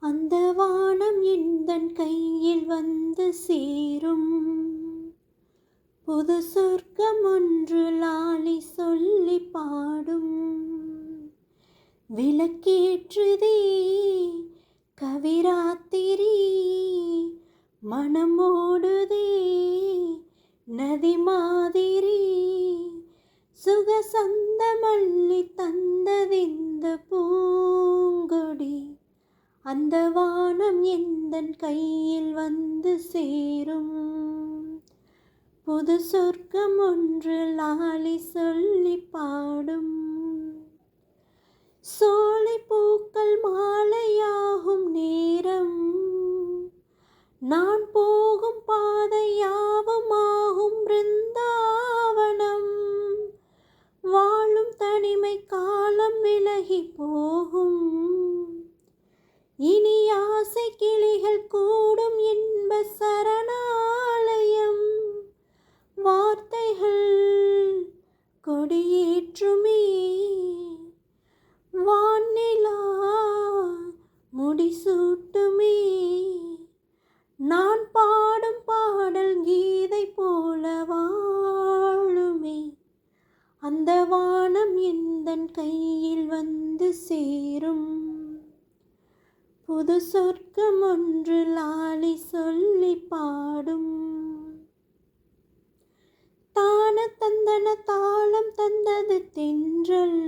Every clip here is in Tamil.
அந்த வானம் எந்தன் கையில் வந்து சேரும். புது சொர்க்கம் ஒன்று லாலி சொல்லி பாடும். விளக்கேற்றுதே கவிராத்திரி, மனமோடுதே நதி மாதிரி. சுகசந்த மல்லி தந்ததிந்த பூங்கொடி. அந்த வானம் எந்தன் கையில் வந்து சேரும். புது சொர்க்கம் ஒன்று லாலி சொல்லி பாடும். சோலை பூக்கள் மாலையாகும் நேரம், நான் போகும் பாதை யாவுமாகும் பிருந்தாவனம். வாழும் தனிமை காலம் விலகி போகும். இனி ஆசை கிளிகள் கூடும் இன்ப சரணாலயம். வார்த்தைகள் கொடியேற்றுமே, வானிலா முடிசூட்டுமே. நான் பாடும் பாடல் கீதை போல வாழுமே. அந்த வானம் எந்தன் கையில் வந்து சேரும். புது சொர்க்கம் ஒன்று லாலி சொல்லி பாடும். தான தந்தன தாளம் தந்தது தென்றல்,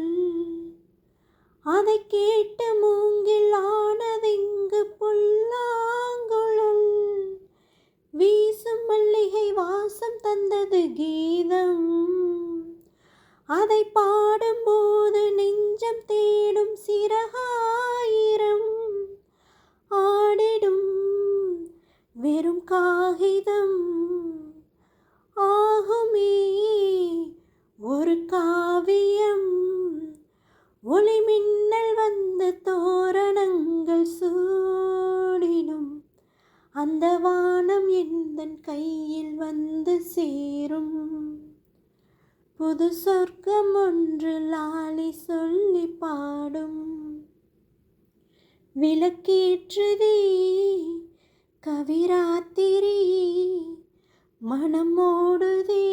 அதை கேட்டு மூங்கில் ஆனதிங்கு புல்லாங்குழல். வீசும் மல்லிகை வாசம் தந்தது கீதம், அதை பாடும்போது நெஞ்சம் தேடும் சிறகாயிரம். ஆடிடும் வெறும் காகிதம் ஆகுமே ஒரு காவியம். ஒளி மின்னல் வந்து தோரணங்கள் சூடிடும். அந்த வானம் எந்தன் கையில் வந்து சேரும். புது சொர்க்கம் ஒன்று லாலி சொல்லி பாடும். விளக்கேற்றுதே கவிராத்திரி, மனமோடுதே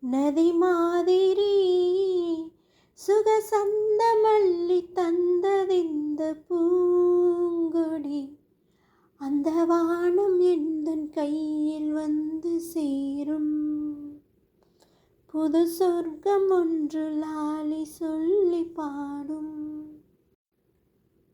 நதி மாதிரி. சுகசந்த மல்லி தந்ததிந்த பூங்கொடி. அந்த வானம் எந்தன் கையில் வந்து சேரும். புது சொர்க்கம் ஒன்று லாலி சொல்லி பாடும்.